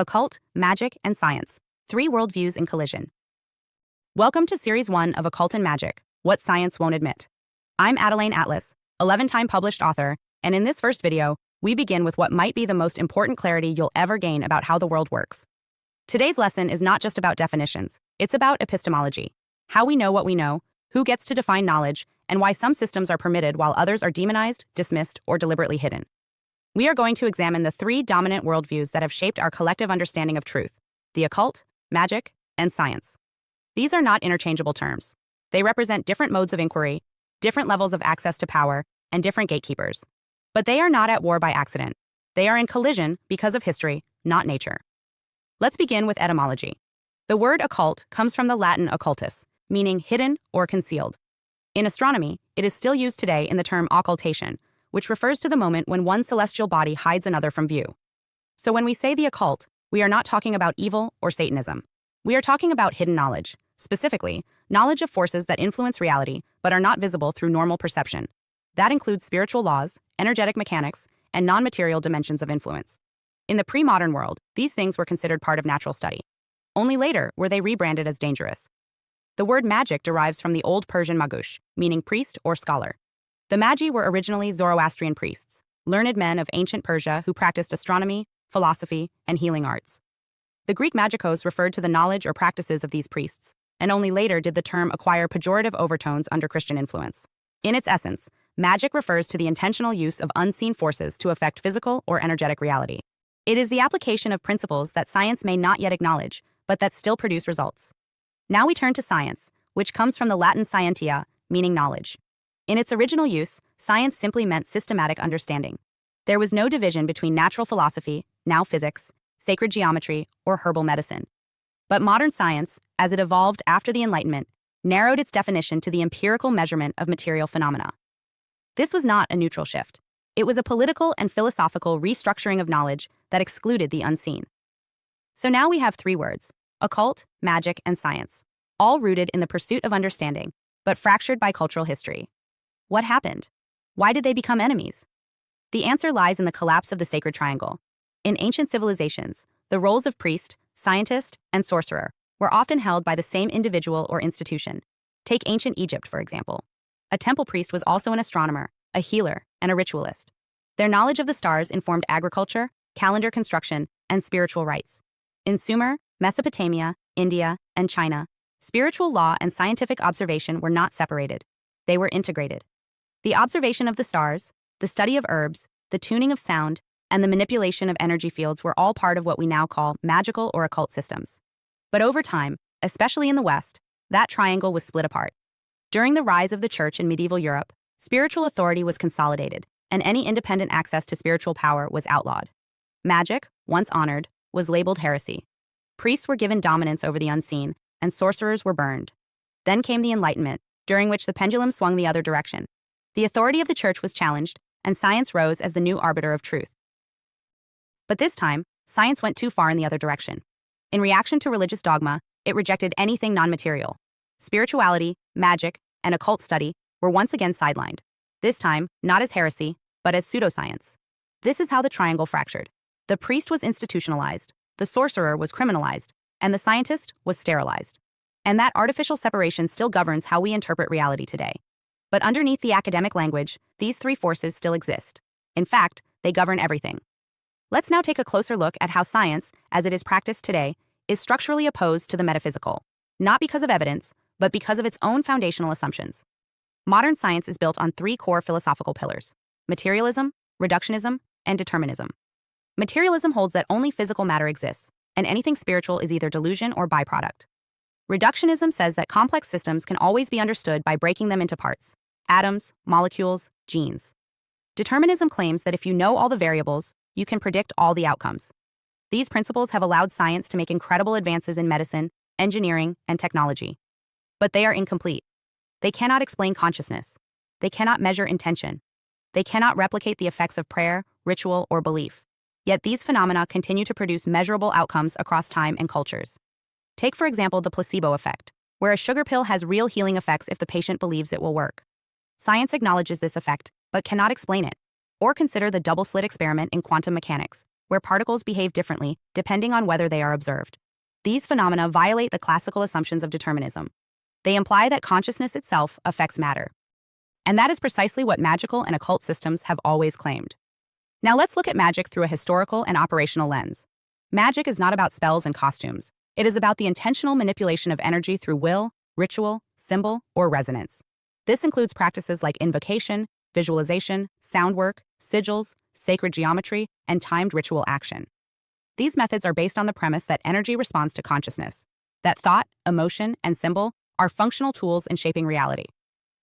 Occult, Magic, and Science, 3 Worldviews in Collision. Welcome to Series 1 of Occult and Magic, What Science Won't Admit. I'm Adeline Atlas, 11-time published author, and in this first video, we begin with what might be the most important clarity you'll ever gain about how the world works. Today's lesson is not just about definitions, it's about epistemology. How we know what we know, who gets to define knowledge, and why some systems are permitted while others are demonized, dismissed, or deliberately hidden. We are going to examine the 3 dominant worldviews that have shaped our collective understanding of truth: the occult, magic, and science. These are not interchangeable terms. They represent different modes of inquiry, different levels of access to power, and different gatekeepers. But they are not at war by accident. They are in collision because of history, not nature. Let's begin with etymology. The word occult comes from the Latin occultus, meaning hidden or concealed. In astronomy, it is still used today in the term occultation, which refers to the moment when one celestial body hides another from view. So when we say the occult, we are not talking about evil or Satanism. We are talking about hidden knowledge, specifically, knowledge of forces that influence reality but are not visible through normal perception. That includes spiritual laws, energetic mechanics, and non-material dimensions of influence. In the pre-modern world, these things were considered part of natural study. Only later were they rebranded as dangerous. The word magic derives from the Old Persian magush, meaning priest or scholar. The magi were originally Zoroastrian priests, learned men of ancient Persia who practiced astronomy, philosophy, and healing arts. The Greek magikos referred to the knowledge or practices of these priests, and only later did the term acquire pejorative overtones under Christian influence. In its essence, magic refers to the intentional use of unseen forces to affect physical or energetic reality. It is the application of principles that science may not yet acknowledge, but that still produce results. Now we turn to science, which comes from the Latin scientia, meaning knowledge. In its original use, science simply meant systematic understanding. There was no division between natural philosophy, now physics, sacred geometry, or herbal medicine. But modern science, as it evolved after the Enlightenment, narrowed its definition to the empirical measurement of material phenomena. This was not a neutral shift. It was a political and philosophical restructuring of knowledge that excluded the unseen. So now we have 3 words: occult, magic, and science, all rooted in the pursuit of understanding, but fractured by cultural history. What happened? Why did they become enemies? The answer lies in the collapse of the sacred triangle. In ancient civilizations, the roles of priest, scientist, and sorcerer were often held by the same individual or institution. Take ancient Egypt, for example. A temple priest was also an astronomer, a healer, and a ritualist. Their knowledge of the stars informed agriculture, calendar construction, and spiritual rites. In Sumer, Mesopotamia, India, and China, spiritual law and scientific observation were not separated. They were integrated. The observation of the stars, the study of herbs, the tuning of sound, and the manipulation of energy fields were all part of what we now call magical or occult systems. But over time, especially in the West, that triangle was split apart. During the rise of the church in medieval Europe, spiritual authority was consolidated, and any independent access to spiritual power was outlawed. Magic, once honored, was labeled heresy. Priests were given dominance over the unseen, and sorcerers were burned. Then came the Enlightenment, during which the pendulum swung the other direction. The authority of the church was challenged, and science rose as the new arbiter of truth. But this time, science went too far in the other direction. In reaction to religious dogma, it rejected anything non-material. Spirituality, magic, and occult study were once again sidelined. This time, not as heresy, but as pseudoscience. This is how the triangle fractured. The priest was institutionalized, the sorcerer was criminalized, and the scientist was sterilized. And that artificial separation still governs how we interpret reality today. But underneath the academic language, these 3 forces still exist. In fact, they govern everything. Let's now take a closer look at how science, as it is practiced today, is structurally opposed to the metaphysical, not because of evidence, but because of its own foundational assumptions. Modern science is built on 3 core philosophical pillars: materialism, reductionism, and determinism. Materialism holds that only physical matter exists, and anything spiritual is either delusion or byproduct. Reductionism says that complex systems can always be understood by breaking them into parts: atoms, molecules, genes. Determinism claims that if you know all the variables, you can predict all the outcomes. These principles have allowed science to make incredible advances in medicine, engineering, and technology. But they are incomplete. They cannot explain consciousness. They cannot measure intention. They cannot replicate the effects of prayer, ritual, or belief. Yet these phenomena continue to produce measurable outcomes across time and cultures. Take, for example, the placebo effect, where a sugar pill has real healing effects if the patient believes it will work. Science acknowledges this effect, but cannot explain it. Or consider the double-slit experiment in quantum mechanics, where particles behave differently depending on whether they are observed. These phenomena violate the classical assumptions of determinism. They imply that consciousness itself affects matter. And that is precisely what magical and occult systems have always claimed. Now let's look at magic through a historical and operational lens. Magic is not about spells and costumes. It is about the intentional manipulation of energy through will, ritual, symbol, or resonance. This includes practices like invocation, visualization, sound work, sigils, sacred geometry, and timed ritual action. These methods are based on the premise that energy responds to consciousness, that thought, emotion, and symbol are functional tools in shaping reality.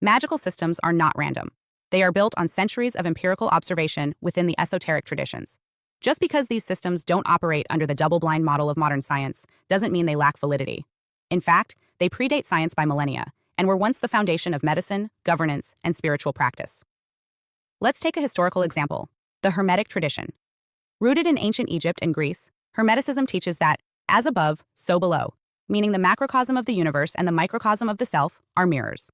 Magical systems are not random. They are built on centuries of empirical observation within the esoteric traditions. Just because these systems don't operate under the double-blind model of modern science doesn't mean they lack validity. In fact, they predate science by millennia and were once the foundation of medicine, governance, and spiritual practice. Let's take a historical example, the Hermetic tradition. Rooted in ancient Egypt and Greece, Hermeticism teaches that, as above, so below, meaning the macrocosm of the universe and the microcosm of the self are mirrors.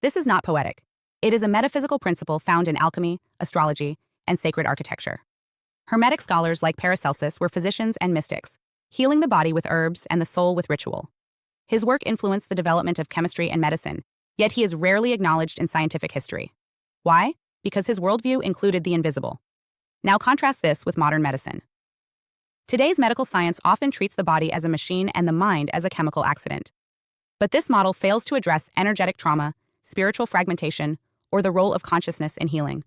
This is not poetic. It is a metaphysical principle found in alchemy, astrology, and sacred architecture. Hermetic scholars like Paracelsus were physicians and mystics, healing the body with herbs and the soul with ritual. His work influenced the development of chemistry and medicine, yet he is rarely acknowledged in scientific history. Why? Because his worldview included the invisible. Now contrast this with modern medicine. Today's medical science often treats the body as a machine and the mind as a chemical accident. But this model fails to address energetic trauma, spiritual fragmentation, or the role of consciousness in healing.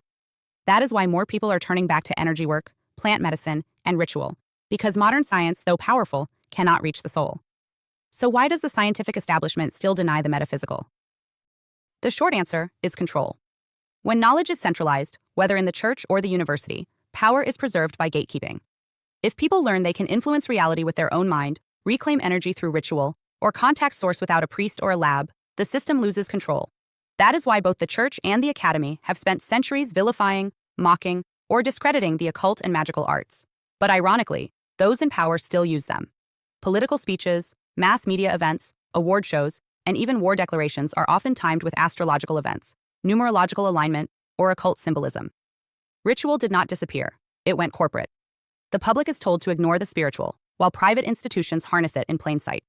That is why more people are turning back to energy work, plant medicine, and ritual, because modern science, though powerful, cannot reach the soul. So why does the scientific establishment still deny the metaphysical? The short answer is control. When knowledge is centralized, whether in the church or the university, power is preserved by gatekeeping. If people learn they can influence reality with their own mind, reclaim energy through ritual, or contact source without a priest or a lab, the system loses control. That is why both the church and the academy have spent centuries vilifying, mocking, or discrediting the occult and magical arts. But ironically, those in power still use them. Political speeches, mass media events, award shows, and even war declarations are often timed with astrological events, numerological alignment, or occult symbolism. Ritual did not disappear. It went corporate. The public is told to ignore the spiritual, while private institutions harness it in plain sight.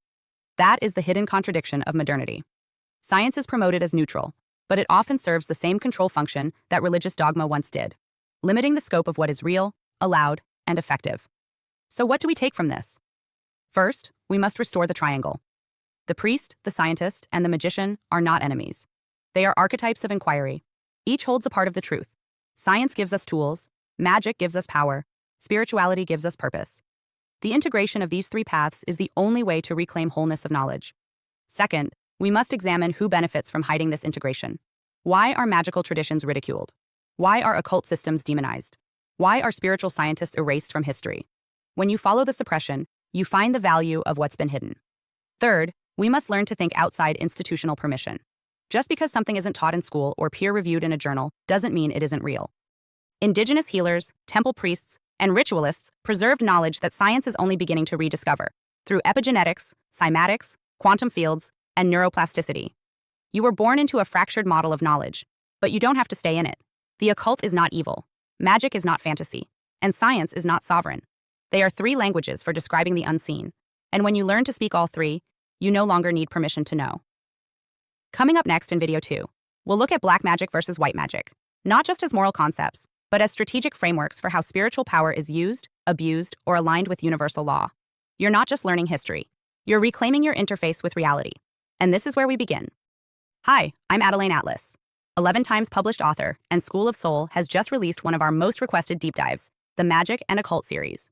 That is the hidden contradiction of modernity. Science is promoted as neutral, but it often serves the same control function that religious dogma once did, limiting the scope of what is real, allowed, and effective. So what do we take from this? First, we must restore the triangle. The priest, the scientist, and the magician are not enemies. They are archetypes of inquiry. Each holds a part of the truth. Science gives us tools, magic gives us power, spirituality gives us purpose. The integration of these three paths is the only way to reclaim wholeness of knowledge. Second, we must examine who benefits from hiding this integration. Why are magical traditions ridiculed? Why are occult systems demonized? Why are spiritual scientists erased from history? When you follow the suppression, you find the value of what's been hidden. Third, we must learn to think outside institutional permission. Just because something isn't taught in school or peer-reviewed in a journal doesn't mean it isn't real. Indigenous healers, temple priests, and ritualists preserved knowledge that science is only beginning to rediscover through epigenetics, cymatics, quantum fields, and neuroplasticity. You were born into a fractured model of knowledge, but you don't have to stay in it. The occult is not evil, magic is not fantasy, and science is not sovereign. They are three languages for describing the unseen, and when you learn to speak all three, you no longer need permission to know. Coming up next in video 2, we'll look at black magic versus white magic, not just as moral concepts, but as strategic frameworks for how spiritual power is used, abused, or aligned with universal law. You're not just learning history. You're reclaiming your interface with reality. And this is where we begin. Hi, I'm Adeline Atlas. 11 times published author and School of Soul has just released one of our most requested deep dives, the Magic and Occult series.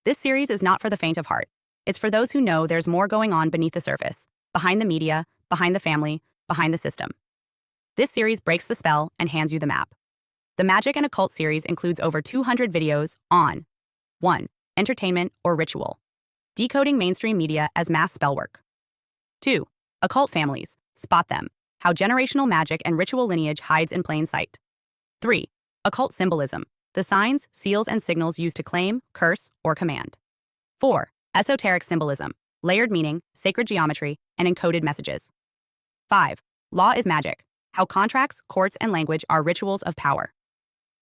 This series is not for the faint of heart. It's for those who know there's more going on beneath the surface, behind the media, behind the family, behind the system. This series breaks the spell and hands you the map. The Magic and Occult series includes over 200 videos on 1. Entertainment or ritual. Decoding mainstream media as mass spellwork. 2. Occult families. Spot them. How generational magic and ritual lineage hides in plain sight. 3. Occult symbolism. The signs, seals, and signals used to claim, curse, or command. 4. Esoteric symbolism. Layered meaning, sacred geometry, and encoded messages. 5. Law is magic. How contracts, courts, and language are rituals of power.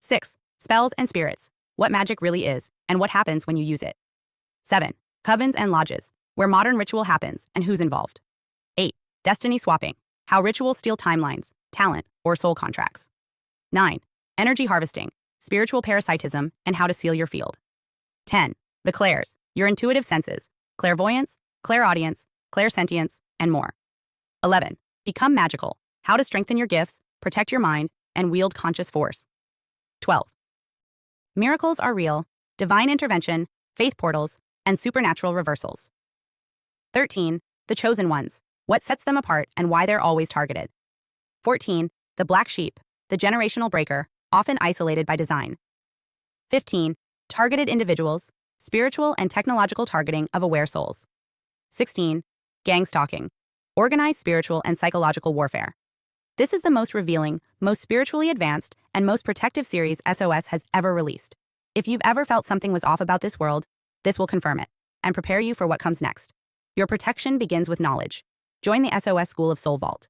6. Spells and spirits. what magic really is and what happens when you use it. 7. Covens and lodges, where modern ritual happens and who's involved. 8. Destiny swapping, how rituals steal timelines, talent, or soul contracts. 9. Energy harvesting, spiritual parasitism, and how to seal your field. 10. The clairs, your intuitive senses, clairvoyance, clairaudience, clairsentience, and more. 11. Become magical, how to strengthen your gifts, protect your mind, and wield conscious force. 12. Miracles are real, divine intervention, faith portals, and supernatural reversals. 13. The chosen ones, what sets them apart and why they're always targeted. 14. The black sheep, the generational breaker, often isolated by design. 15. Targeted individuals, spiritual and technological targeting of aware souls. 16. Gang stalking, organized spiritual and psychological warfare. This is the most revealing, most spiritually advanced, and most protective series SOS has ever released. If you've ever felt something was off about this world, this will confirm it and prepare you for what comes next. Your protection begins with knowledge. Join the SOS School of Soul Vault.